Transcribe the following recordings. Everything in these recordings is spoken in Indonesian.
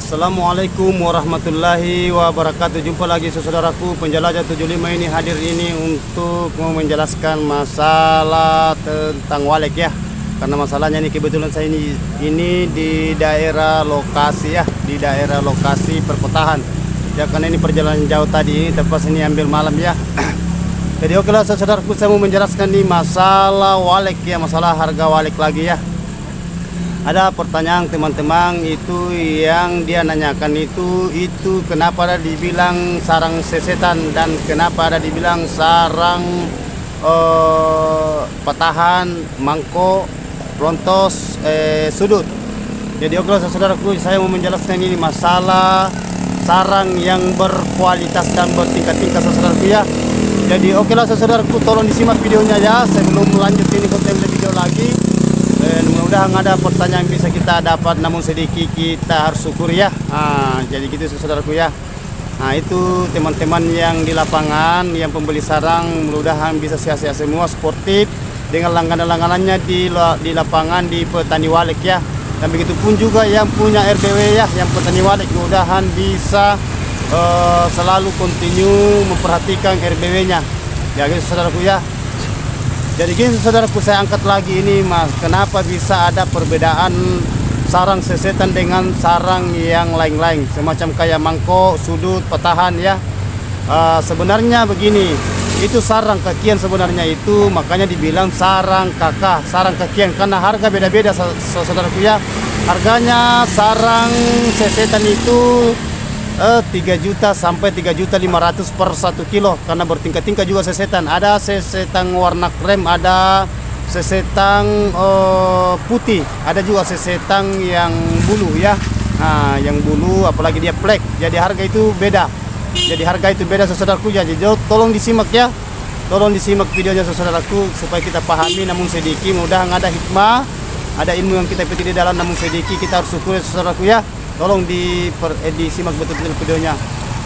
Assalamualaikum warahmatullahi wabarakatuh. Jumpa lagi saudaraku penjelajah 75 ini hadir ini untuk mau menjelaskan masalah tentang walek ya. Karena masalahnya ini kebetulan saya ini di daerah lokasi ya, di daerah lokasi perkotaan. Ya karena ini perjalanan jauh tadi, terpas ini ambil malam ya. Jadi oke lah saudaraku, saya mau menjelaskan nih masalah walek ya, masalah harga walek lagi ya. Ada pertanyaan teman-teman itu yang dia nanyakan itu kenapa ada dibilang sarang sesetan dan kenapa ada dibilang sarang patahan, mangkok, rontos, sudut. Jadi oke saudaraku, saya mau menjelaskan ini masalah sarang yang berkualitas dan bertingkat-tingkat saudaraku ya. Jadi oke lah saudaraku, tolong disimak videonya ya sebelum lanjut ini konten video lagi. Mudah-mudahan ada pertanyaan bisa kita dapat, namun sedikit kita harus syukur ya. Jadi gitu saudaraku ya. Nah itu teman-teman yang di lapangan, yang pembeli sarang, mudah-mudahan bisa sehat-sehat semua, sportif dengan langganan-langganannya di lapangan di petani walek ya. Dan begitu pun juga yang punya RBW ya, yang petani walek, mudah-mudahan bisa selalu continue memperhatikan RBW-nya. Ya gitu saudaraku ya. Jadi gini saudaraku, saya angkat lagi ini mas, kenapa bisa ada perbedaan sarang sesetan dengan sarang yang lain-lain, semacam kayak mangkok, sudut, patahan ya. Sebenarnya begini, itu sarang kakian sebenarnya itu, makanya dibilang sarang kakak, sarang kakian, karena harga beda-beda saudaraku ya. Harganya sarang sesetan itu 3 juta sampai 3.500.000 per 1 kilo, karena bertingkat-tingkat juga sesetan. Ada sesetan warna krem, ada sesetan putih, ada juga sesetan yang bulu ya. Nah, yang bulu apalagi dia plek. Jadi harga itu beda. Jadi harga itu beda saudaraku ya. Jadi tolong disimak ya. Tolong disimak videonya saudaraku supaya kita pahami, namun sedikit mudah ada hikmah, ada ilmu yang kita petik di dalam, namun sedikit kita harus syukur saudaraku ya. Tolong disimak betul-betul videonya.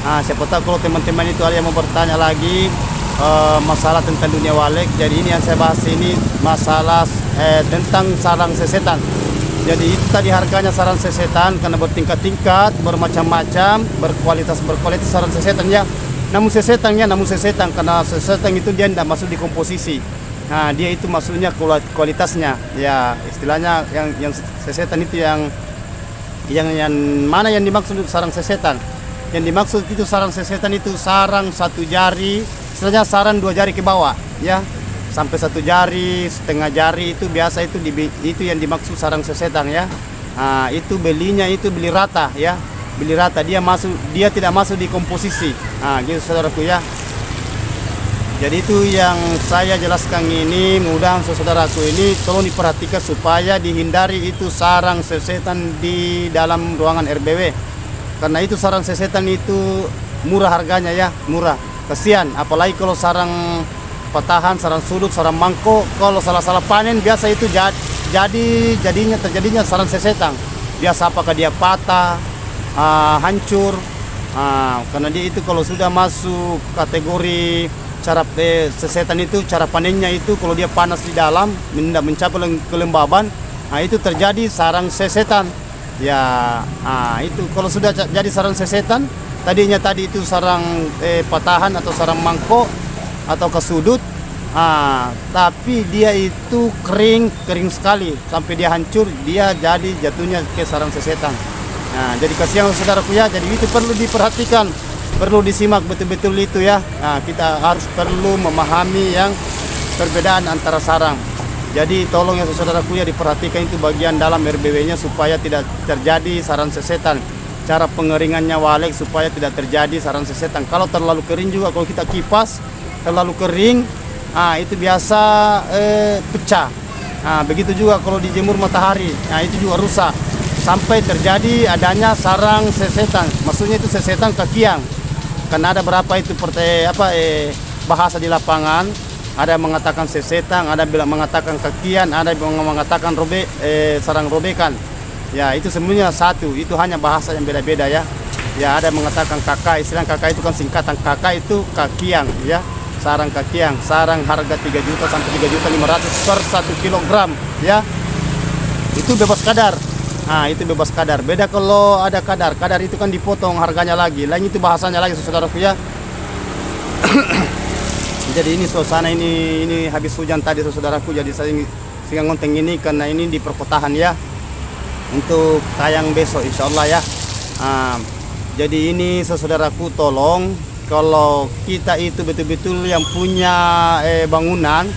Nah, siapa tahu kalau teman-teman itu ada yang mau bertanya lagi masalah tentang dunia walek. Jadi ini yang saya bahas ini masalah tentang sarang sesetan. Jadi itu tadi harganya sarang sesetan karena bertingkat-tingkat, bermacam-macam, berkualitas sarang sesetan ya. Namun sesetan karena sesetan itu dia tidak masuk di komposisi. Nah, dia itu maksudnya kualitasnya. Ya, istilahnya yang sesetan itu yang mana yang dimaksud sarang sesetan? Yang dimaksud itu sarang sesetan itu sarang 1 jari, istilahnya sarang 2 jari ke bawah ya, sampai 1 jari, setengah jari itu biasa itu yang dimaksud sarang sesetan ya. Nah, itu belinya itu beli rata ya, beli rata, dia tidak masuk di komposisi. Nah gitu saudaraku ya. Jadi itu yang saya jelaskan ini, mudah saudaraku ini tolong diperhatikan supaya dihindari itu sarang sesetan di dalam ruangan RBW. Karena itu sarang sesetan itu murah harganya ya, murah. Kasihan, apalagi kalau sarang patahan, sarang sudut, sarang mangkok, kalau salah-salah panen biasa itu terjadinya sarang sesetan. Biasa apakah dia patah, hancur. Karena dia itu kalau sudah masuk kategori cara sesetan itu, cara panennya itu kalau dia panas di dalam, tidak mencapai kelembaban, nah itu terjadi sarang sesetan ya. Itu kalau sudah jadi sarang sesetan, tadi itu sarang patahan atau sarang mangkok atau kesudut, tapi dia itu kering sekali sampai dia hancur, dia jatuhnya ke sarang sesetan. Nah, jadi kasihan saudaraku ya. Jadi itu perlu diperhatikan, perlu disimak betul-betul itu ya. Nah, kita harus perlu memahami yang perbedaan antara sarang. Jadi tolong ya saudaraku ya, diperhatikan itu bagian dalam RBW-nya supaya tidak terjadi sarang sesetan. Cara pengeringannya walek supaya tidak terjadi sarang sesetan. Kalau terlalu kering juga, kalau kita kipas terlalu kering, itu biasa pecah. Begitu juga kalau dijemur matahari, itu juga rusak. Sampai terjadi adanya sarang sesetan. Maksudnya itu sesetan kakiang. Karena ada berapa itu bahasa di lapangan, ada yang mengatakan sesetan, ada yang mengatakan kakian, ada yang mengatakan sarang robekan. Ya itu semuanya satu, itu hanya bahasa yang beda-beda ya. Ya ada yang mengatakan kakak, istilah kakak itu kan singkatan, kakak itu kakiang ya. Sarang kakiang, sarang harga 3 juta sampai 3.500.000 per 1 kilogram ya. Itu bebas kadar. Itu bebas kadar. Beda kalau ada kadar. Kadar itu kan dipotong harganya lagi. Lain itu bahasanya lagi saudaraku ya. Jadi ini suasana ini habis hujan tadi saudaraku. Jadi saya singa ngonteng ini karena ini di perkotaan ya. Untuk tayang besok insya Allah ya. Jadi ini saudaraku, tolong kalau kita itu betul-betul yang punya bangunan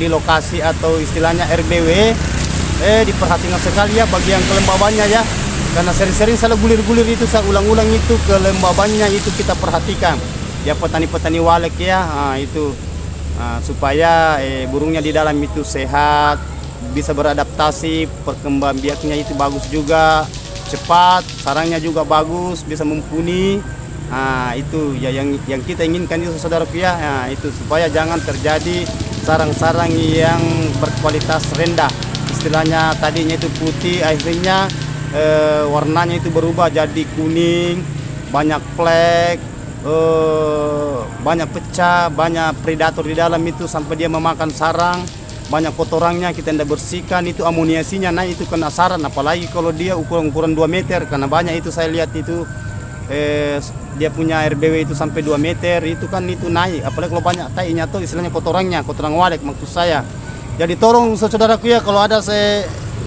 di lokasi atau istilahnya RBW, diperhatikan sekali ya bagian kelembabannya ya, karena sering-sering salah gulir-gulir itu, saya ulang-ulang itu kelembabannya itu kita perhatikan ya, petani-petani walek ya, itu supaya burungnya di dalam itu sehat, bisa beradaptasi, perkembang biaknya itu bagus juga, cepat, sarangnya juga bagus, bisa mumpuni. Itu ya yang kita inginkan itu saudaraku ya, itu supaya jangan terjadi sarang-sarang yang berkualitas rendah, istilahnya tadinya itu putih, akhirnya warnanya itu berubah jadi kuning, banyak flek, banyak pecah, banyak predator di dalam itu sampai dia memakan sarang, banyak kotorannya kita tidak bersihkan, itu amuniasinya naik, itu kena sarang, apalagi kalau dia ukuran 2 meter, karena banyak itu saya lihat itu dia punya RBW itu sampai 2 meter, itu kan itu naik, apalagi kalau banyak tainya tuh istilahnya kotoran walek maksud saya. Jadi tolong saudaraku ya, kalau ada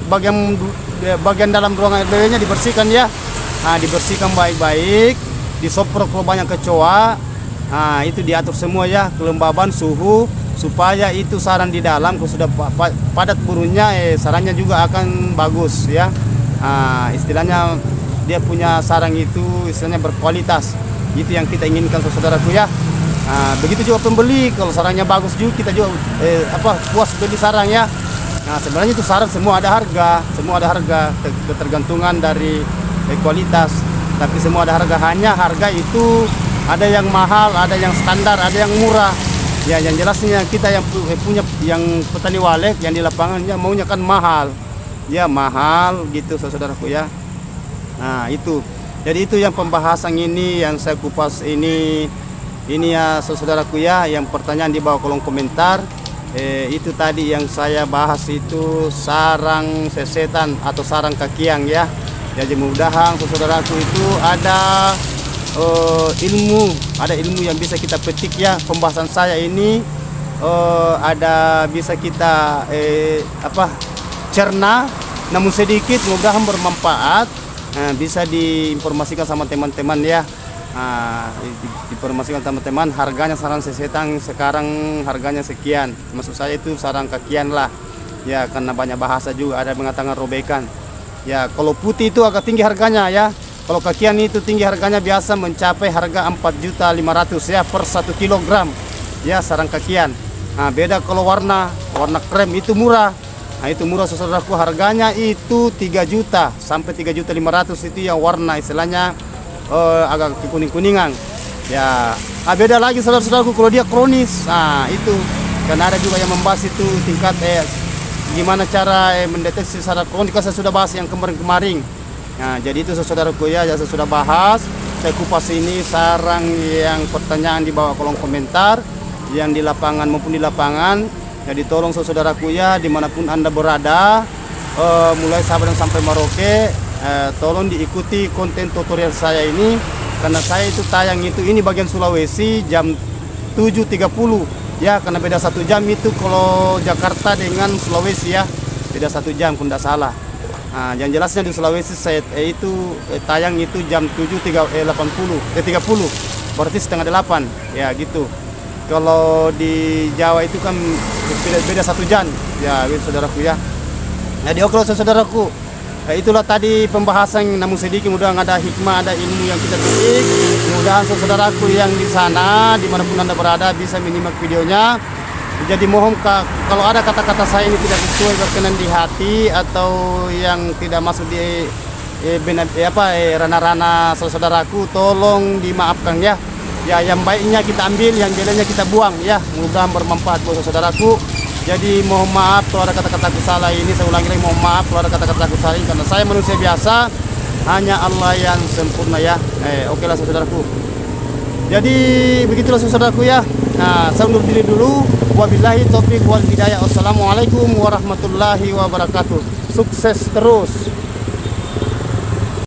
bagian dalam ruangan RBW-nya dibersihkan ya, dibersihkan baik-baik, disoprot kalau banyak kecoa, itu diatur semua ya, kelembaban, suhu, supaya itu sarang di dalam kalau sudah padat burungnya, sarangnya juga akan bagus ya. Istilahnya dia punya sarang itu istilahnya berkualitas, itu yang kita inginkan saudaraku ya. Begitu juga pembeli, kalau sarangnya bagus juga kita juga puas beli sarang ya. Sebenarnya itu sarang semua ada harga, ketergantungan dari kualitas, tapi semua ada harga, hanya harga itu ada yang mahal, ada yang standar, ada yang murah ya. Yang jelasnya kita yang punya, yang petani walek yang di lapangannya maunya kan mahal ya, mahal gitu saudaraku ya. Itu jadi itu yang pembahasan ini yang saya kupas ini ya saudaraku ya. Yang pertanyaan di bawah kolom komentar, itu tadi yang saya bahas itu sarang sesetan atau sarang kakiang ya. Jadi mudah-mudahan saudaraku itu ada ilmu yang bisa kita petik ya. Pembahasan saya ini ada bisa kita cerna, namun sedikit, mudah-mudahan bermanfaat. Bisa diinformasikan sama teman-teman ya, diinformasikan teman-teman. Harganya sarang sesetan sekarang harganya sekian, maksud saya itu sarang kakian lah ya, karena banyak bahasa juga, ada mengatakan robekan ya. Kalau putih itu agak tinggi harganya ya, kalau kakian itu tinggi harganya, biasa mencapai harga 4.500.000 ya per 1 kilogram ya, sarang kakian. Beda kalau warna krem itu murah. Itu murah saudaraku, harganya itu 3 juta sampai 3.500.000 itu yang warna istilahnya agak kuning-kuningan ya. Beda lagi saudara-saudaraku kalau dia kronis, itu karena ada juga yang membahas itu tingkat gimana cara mendeteksi sarang kronis, saya sudah bahas yang kemarin. Jadi itu saudaraku ya, saya sudah bahas, saya kupas ini sarang yang pertanyaan di bawah kolom komentar, yang di lapangan maupun di lapangan. Jadi tolong saudaraku ya, dimanapun Anda berada, mulai Sabang sampai Merauke, tolong diikuti konten tutorial saya ini, karena saya itu tayang itu ini bagian Sulawesi jam 7.30 ya, karena beda 1 jam itu kalau Jakarta dengan Sulawesi ya, beda 1 jam pun tidak salah. Yang jelasnya di Sulawesi saya itu tayang itu jam 7.30, berarti setengah 8 ya gitu. Kalau di Jawa itu kan beda 1 jam ya saudaraku ya. Jadi oke saudaraku, itulah tadi pembahasan, namun sedikit, mudah-mudahan ada hikmah, ada ilmu yang kita petik. Mudah-mudahan saudaraku yang di sana dimanapun Anda berada bisa menyimak videonya. Jadi mohon kalau ada kata-kata saya ini tidak sesuai berkenan di hati atau yang tidak masuk di ranah-ranah saudaraku, tolong dimaafkan ya. Ya, yang baiknya kita ambil, yang jeleknya kita buang ya. Mudah-mudahan bermanfaat buat saudaraku. Jadi mohon maaf kalau ada kata-kataku salah ini, saya ulangi lagi, mohon maaf kalau ada kata-kataku salah ini, karena saya manusia biasa, hanya Allah yang sempurna ya. Oke lah saudaraku. Jadi begitulah saudaraku ya. Saya undur diri dulu. Wabillahi taufiq wal hidayah. Wassalamualaikum warahmatullahi wabarakatuh. Sukses terus.